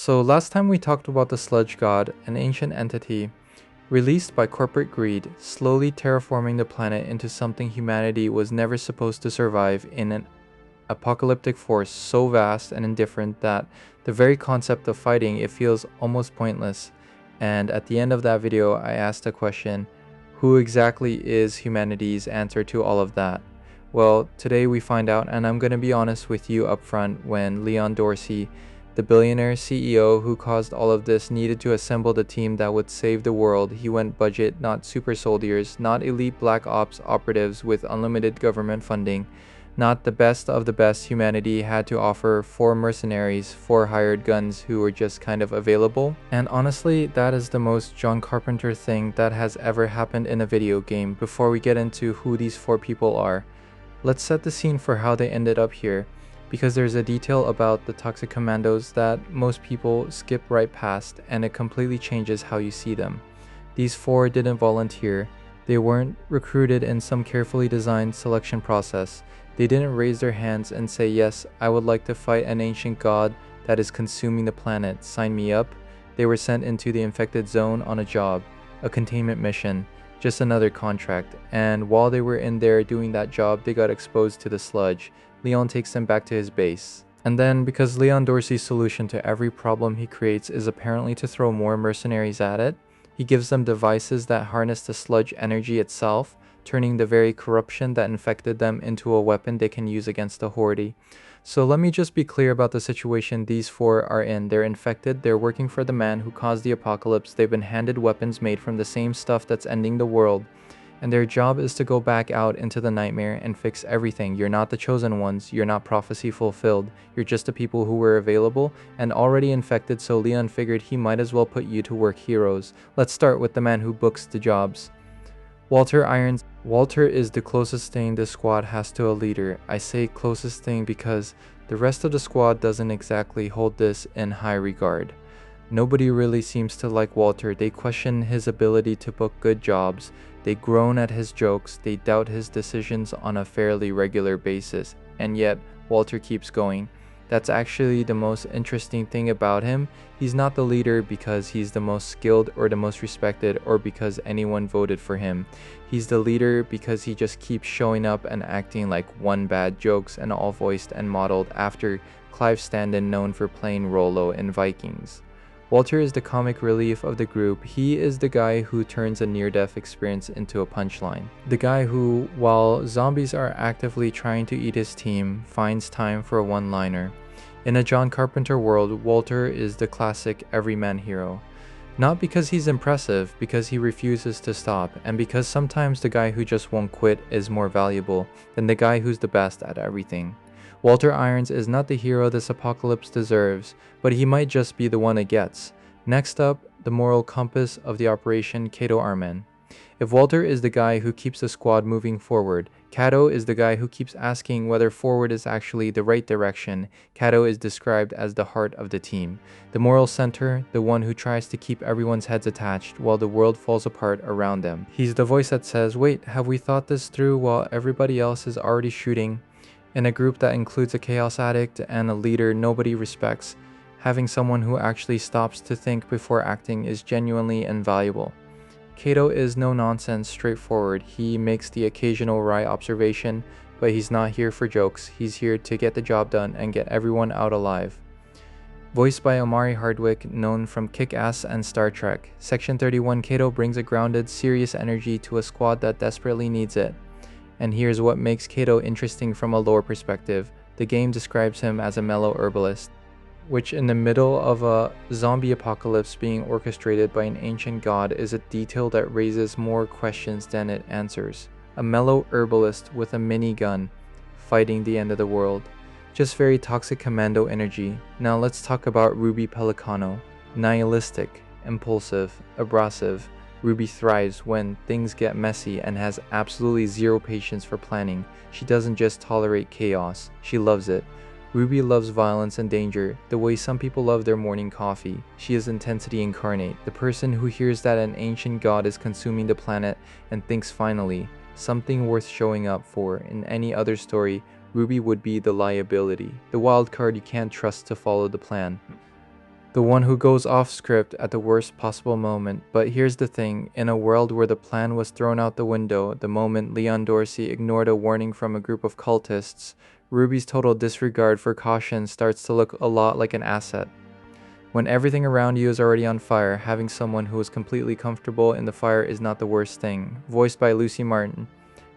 So last time we talked about the Sludge God, an ancient entity released by corporate greed, slowly terraforming the planet into something humanity was never supposed to survive in an apocalyptic force so vast and indifferent that the very concept of fighting it feels almost pointless. And at the end of that video, I asked a question: who exactly is humanity's answer to all of that? Well, today we find out, and I'm gonna be honest with you up front. When Leon Dorsey, the billionaire CEO who caused all of this, needed to assemble the team that would save the world, he went budget, not super soldiers, not elite black ops operatives with unlimited government funding, not the best of the best humanity had to offer: 4 mercenaries, 4 hired guns who were just kind of available. And honestly, that is the most John Carpenter thing that has ever happened in a video game. Before we get into who these 4 people are, let's set the scene for how they ended up here, because there's a detail about the Toxic Commandos that most people skip right past, and it completely changes how you see them. These 4 didn't volunteer. They weren't recruited in some carefully designed selection process. They didn't raise their hands and say, "Yes, I would like to fight an ancient god that is consuming the planet. Sign me up." They were sent into the infected zone on a job, a containment mission, just another contract. And while they were in there doing that job, they got exposed to the sludge. Leon takes them back to his base. And then, because Leon Dorsey's solution to every problem he creates is apparently to throw more mercenaries at it, he gives them devices that harness the sludge energy itself, turning the very corruption that infected them into a weapon they can use against the Horde. So let me just be clear about the situation these 4 are in. They're infected, they're working for the man who caused the apocalypse, they've been handed weapons made from the same stuff that's ending the world, and their job is to go back out into the nightmare and fix everything. You're not the chosen ones, you're not prophecy fulfilled, you're just the people who were available and already infected, so Leon figured he might as well put you to work, heroes. Let's start with the man who books the jobs. Walter Irons. Walter is the closest thing the squad has to a leader. I say closest thing because the rest of the squad doesn't exactly hold this in high regard. Nobody really seems to like Walter. They question his ability to book good jobs, they groan at his jokes, they doubt his decisions on a fairly regular basis, and yet Walter keeps going. That's actually the most interesting thing about him. He's not the leader because he's the most skilled or the most respected or because anyone voted for him. He's the leader because he just keeps showing up and acting like one bad jokes, and all voiced and modeled after Clive Standen, known for playing Rollo in Vikings. Walter is the comic relief of the group. He is the guy who turns a near-death experience into a punchline. The guy who, while zombies are actively trying to eat his team, finds time for a one-liner. In a John Carpenter world, Walter is the classic everyman hero. Not because he's impressive, because he refuses to stop, and because sometimes the guy who just won't quit is more valuable than the guy who's the best at everything. Walter Irons is not the hero this apocalypse deserves, but he might just be the one it gets. Next up, the moral compass of the operation, Cato Arman. If Walter is the guy who keeps the squad moving forward, Cato is the guy who keeps asking whether forward is actually the right direction. Cato is described as the heart of the team, the moral center, the one who tries to keep everyone's heads attached while the world falls apart around them. He's the voice that says, "Wait, have we thought this through?" while everybody else is already shooting. In a group that includes a chaos addict and a leader nobody respects, having someone who actually stops to think before acting is genuinely invaluable. Cato is no nonsense, straightforward. He makes the occasional wry observation, but he's not here for jokes. He's here to get the job done and get everyone out alive. Voiced by Omari Hardwick, known from Kick-Ass and Star Trek, Section 31 Cato brings a grounded, serious energy to a squad that desperately needs it. And here's what makes Cato interesting from a lore perspective. The game describes him as a mellow herbalist, which in the middle of a zombie apocalypse being orchestrated by an ancient god is a detail that raises more questions than it answers. A mellow herbalist with a minigun, fighting the end of the world. Just very Toxic Commando energy. Now let's talk about Ruby Pelicano. Nihilistic, impulsive, abrasive. Ruby thrives when things get messy and has absolutely zero patience for planning. She doesn't just tolerate chaos, she loves it. Ruby loves violence and danger, the way some people love their morning coffee. She is intensity incarnate, the person who hears that an ancient god is consuming the planet and thinks, finally, something worth showing up for. In any other story, Ruby would be the liability, the wild card you can't trust to follow the plan. The one who goes off script at the worst possible moment. But here's the thing, in a world where the plan was thrown out the window the moment Leon Dorsey ignored a warning from a group of cultists, Ruby's total disregard for caution starts to look a lot like an asset. When everything around you is already on fire, having someone who is completely comfortable in the fire is not the worst thing. Voiced by Lucy Martin,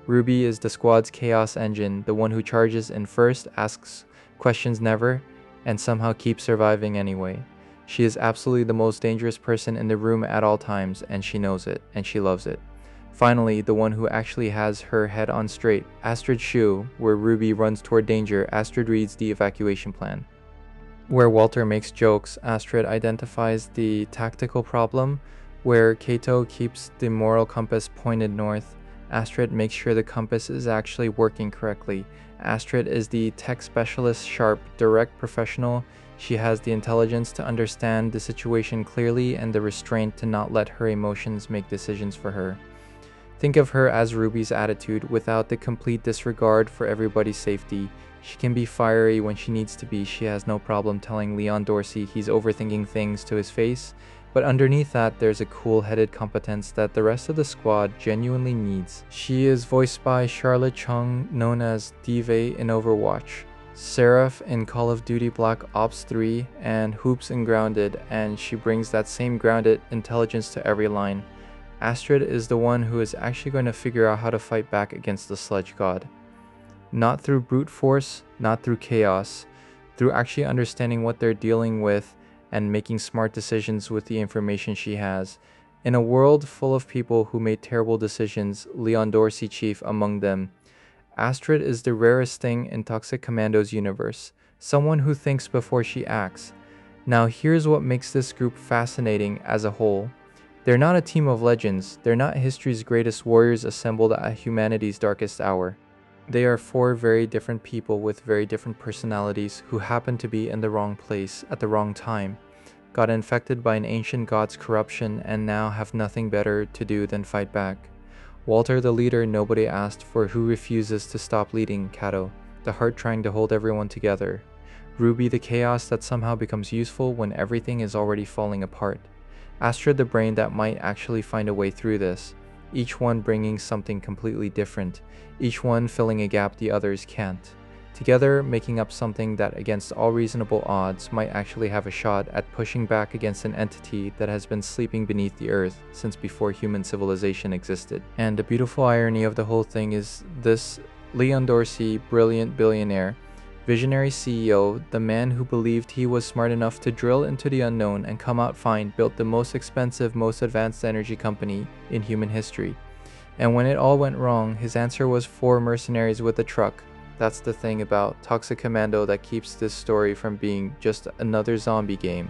Ruby is the squad's chaos engine, the one who charges in first, asks questions never, and somehow keeps surviving anyway. She is absolutely the most dangerous person in the room at all times, and she knows it, and she loves it. Finally, the one who actually has her head on straight, Astrid Xu. Where Ruby runs toward danger, Astrid reads the evacuation plan. Where Walter makes jokes, Astrid identifies the tactical problem. Where Cato keeps the moral compass pointed north, Astrid makes sure the compass is actually working correctly. Astrid is the tech specialist, sharp, direct professional. She has the intelligence to understand the situation clearly and the restraint to not let her emotions make decisions for her. Think of her as Ruby's attitude, without the complete disregard for everybody's safety. She can be fiery when she needs to be. She has no problem telling Leon Dorsey he's overthinking things to his face, but underneath that there's a cool-headed competence that the rest of the squad genuinely needs. She is voiced by Charlotte Chung, known as Dive in Overwatch, Seraph in Call of Duty Black Ops 3, and Hoops in Grounded, and she brings that same grounded intelligence to every line. Astrid is the one who is actually going to figure out how to fight back against the Sludge God. Not through brute force, not through chaos, through actually understanding what they're dealing with and making smart decisions with the information she has. In a world full of people who made terrible decisions, Leon Dorsey chief among them, Astrid is the rarest thing in Toxic Commando's universe, someone who thinks before she acts. Now here's what makes this group fascinating as a whole. They're not a team of legends, they're not history's greatest warriors assembled at humanity's darkest hour. They are four very different people with very different personalities who happen to be in the wrong place at the wrong time, got infected by an ancient god's corruption, and now have nothing better to do than fight back. Walter the leader nobody asked for, who refuses to stop leading Cato, the heart trying to hold everyone together. Ruby the chaos that somehow becomes useful when everything is already falling apart. Astrid the brain that might actually find a way through this, each one bringing something completely different, each one filling a gap the others can't. Together making up something that against all reasonable odds might actually have a shot at pushing back against an entity that has been sleeping beneath the earth since before human civilization existed. And the beautiful irony of the whole thing is this Leon Dorsey, brilliant billionaire, visionary CEO, the man who believed he was smart enough to drill into the unknown and come out fine, built the most expensive, most advanced energy company in human history. And when it all went wrong, his answer was 4 mercenaries with a truck. That's the thing about Toxic Commando that keeps this story from being just another zombie game.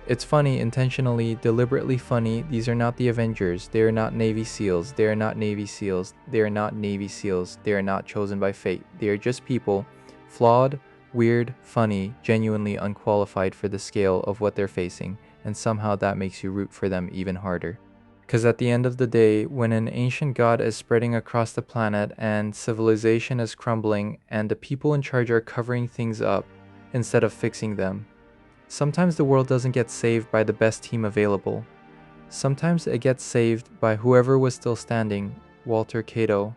It's funny, intentionally, deliberately funny. These are not the Avengers. They are not Navy SEALs. They are not Navy SEALs. They are not Navy SEALs. They are not chosen by fate. They are just people. Flawed, weird, funny, genuinely unqualified for the scale of what they're facing, and somehow that makes you root for them even harder. Because at the end of the day, when an ancient god is spreading across the planet and civilization is crumbling and the people in charge are covering things up instead of fixing them, sometimes the world doesn't get saved by the best team available. Sometimes it gets saved by whoever was still standing. Walter, Cato,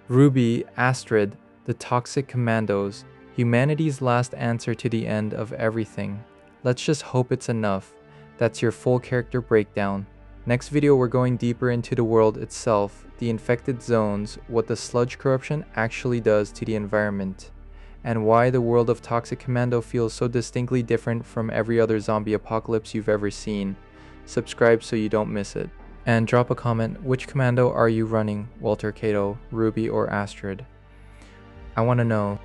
Ruby, Astrid, the Toxic Commandos, humanity's last answer to the end of everything. Let's just hope it's enough. That's your full character breakdown. Next video we're going deeper into the world itself, the infected zones, what the sludge corruption actually does to the environment, and why the world of Toxic Commando feels so distinctly different from every other zombie apocalypse you've ever seen. Subscribe so you don't miss it. And drop a comment, which commando are you running, Walter, Cato, Ruby, or Astrid? I want to know.